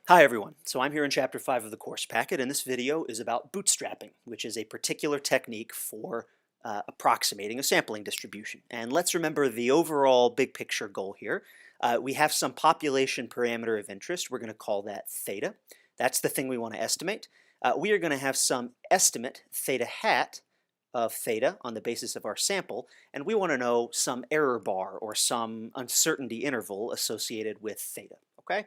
Hi everyone, so I'm here in Chapter 5 of the course packet, and this video is about bootstrapping, which is a particular technique for approximating a sampling distribution. And let's remember the overall big picture goal here. We have some population parameter of interest. We're going to call that theta. That's the thing we want to estimate. We are going to have some estimate theta hat of theta on the basis of our sample, and we want to know some error bar or some uncertainty interval associated with theta. Okay?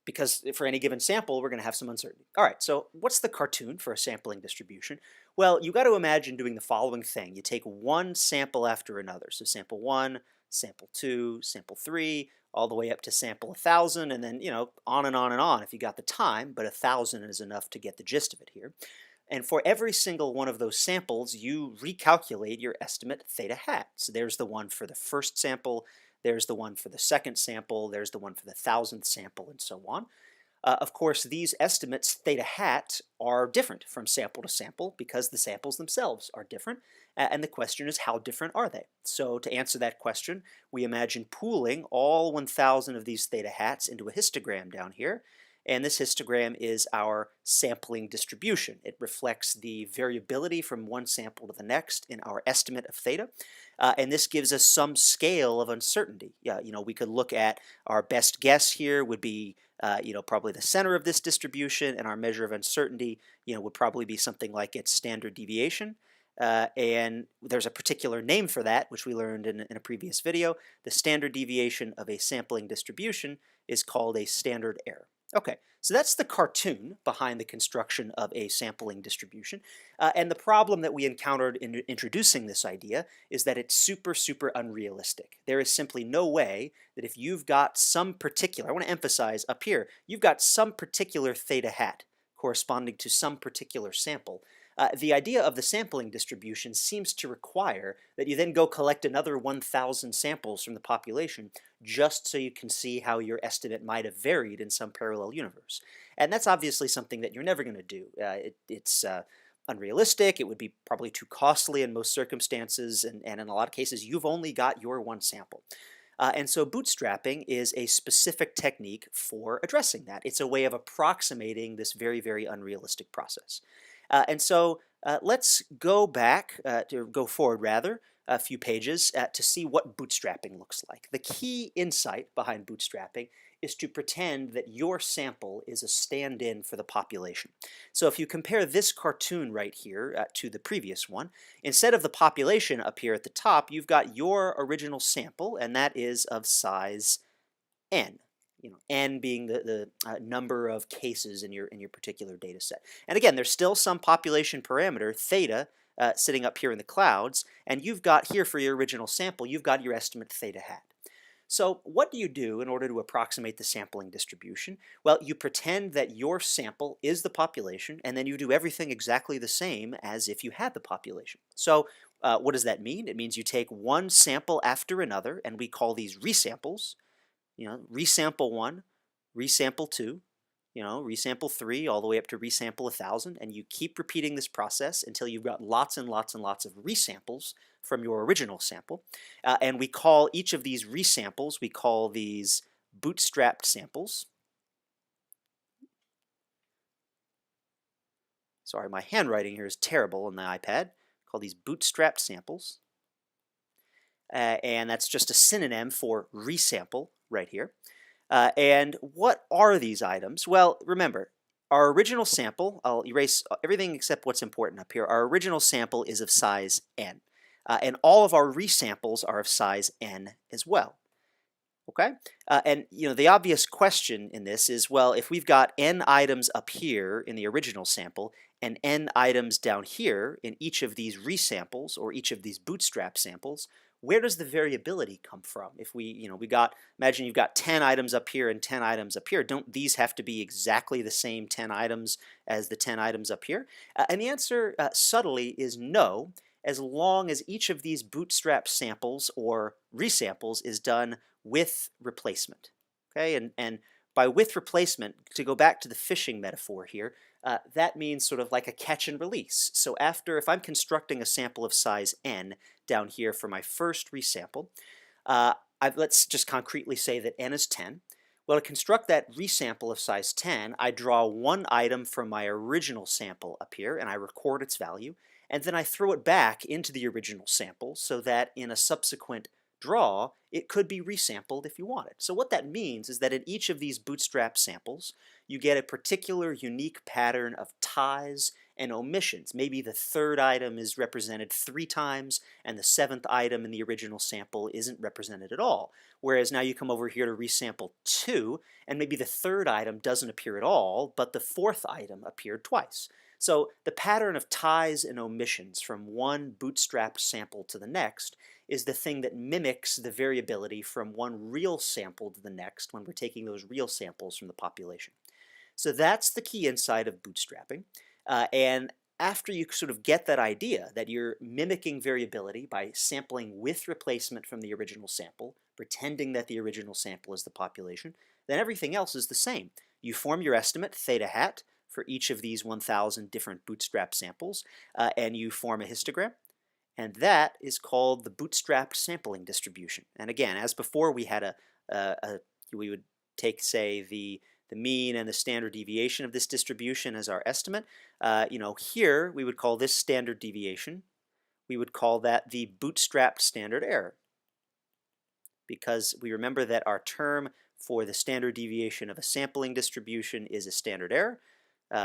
Because for any given sample, we're going to have some uncertainty. All right, so what's the cartoon for a sampling distribution? Well, you got to imagine doing the following thing. You take one sample after another. So sample 1, sample 2, sample 3, all the way up to sample 1,000, and then, on and on and on if you got the time, but 1,000 is enough to get the gist of it here. And for every single one of those samples, you recalculate your estimate theta hat. So there's the one for the first sample, there's the one for the second sample, there's the one for the 1,000th sample, and so on. Of course, these estimates theta hat are different from sample to sample because the samples themselves are different. And the question is, how different are they? So to answer that question, we imagine pooling all 1,000 of these theta hats into a histogram down here. And this histogram is our sampling distribution. It reflects the variability from one sample to the next in our estimate of theta. And this gives us some scale of uncertainty. Yeah, we could look at our best guess here would be probably the center of this distribution, and our measure of uncertainty would probably be something like its standard deviation. And there's a particular name for that, which we learned in a previous video. The standard deviation of a sampling distribution is called a standard error. Okay, so that's the cartoon behind the construction of a sampling distribution. And the problem that we encountered in introducing this idea is that it's super, super unrealistic. There is simply no way that if you've got some particular, I want to emphasize up here, you've got some particular theta hat corresponding to some particular sample. The idea of the sampling distribution seems to require that you then go collect another 1,000 samples from the population just so you can see how your estimate might have varied in some parallel universe. And that's obviously something that you're never going to do. It's unrealistic. It would be probably too costly in most circumstances, and in a lot of cases, you've only got your one sample. And so bootstrapping is a specific technique for addressing that. It's a way of approximating this very, very unrealistic process. And so let's go forward rather, a few pages to see what bootstrapping looks like. The key insight behind bootstrapping is to pretend that your sample is a stand-in for the population. So if you compare this cartoon right here to the previous one, instead of the population up here at the top, you've got your original sample, and that is of size n. N being the number of cases in your particular data set. And again, there's still some population parameter, theta, sitting up here in the clouds, and you've got here for your original sample, you've got your estimate theta hat. So what do you do in order to approximate the sampling distribution? Well, you pretend that your sample is the population, and then you do everything exactly the same as if you had the population. So what does that mean? It means you take one sample after another, and we call these resamples. Resample 1, resample 2, resample 3, all the way up to resample 1,000, and you keep repeating this process until you've got lots and lots and lots of resamples from your original sample. And we call each of these resamples, we call these bootstrapped samples. Sorry, my handwriting here is terrible on the iPad. Call these bootstrapped samples. And that's just a synonym for resample right here. And what are these items? Well, remember, our original sample, I'll erase everything except what's important up here. Our original sample is of size n. And all of our resamples are of size n as well. Okay? And the obvious question in this is, well, if we've got n items up here in the original sample and n items down here in each of these resamples or each of these bootstrap samples, where does the variability come from? If imagine you've got 10 items up here and 10 items up here. Don't these have to be exactly the same 10 items as the 10 items up here? And the answer subtly is no, as long as each of these bootstrap samples or resamples is done with replacement. Okay, and by with replacement, to go back to the fishing metaphor here, that means sort of like a catch and release. So if I'm constructing a sample of size n down here for my first resample, let's just concretely say that n is 10. Well, to construct that resample of size 10, I draw one item from my original sample up here, and I record its value, and then I throw it back into the original sample so that in a subsequent draw, it could be resampled if you want it. So what that means is that in each of these Bootstrap samples, you get a particular unique pattern of ties and omissions. Maybe the third item is represented 3 times, and the 7th item in the original sample isn't represented at all. Whereas now you come over here to resample 2, and maybe the third item doesn't appear at all, but the 4th item appeared twice. So the pattern of ties and omissions from one bootstrapped sample to the next is the thing that mimics the variability from one real sample to the next when we're taking those real samples from the population. So that's the key insight of bootstrapping. And after you sort of get that idea that you're mimicking variability by sampling with replacement from the original sample, pretending that the original sample is the population, then everything else is the same. You form your estimate, theta hat, for each of these 1,000 different bootstrap samples, and you form a histogram. And that is called the bootstrapped sampling distribution. And again, as before, we had we would take, say, the mean and the standard deviation of this distribution as our estimate. Here we would call this standard deviation. We would call that the bootstrapped standard error, because we remember that our term for the standard deviation of a sampling distribution is a standard error.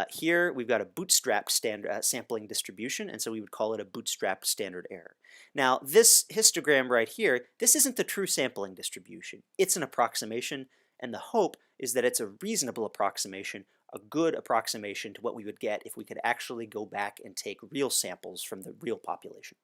Here we've got a bootstrapped standard sampling distribution, and so we would call it a bootstrapped standard error. Now this histogram right here, this isn't the true sampling distribution. It's an approximation, and the hope is that it's a reasonable approximation, a good approximation to what we would get if we could actually go back and take real samples from the real population.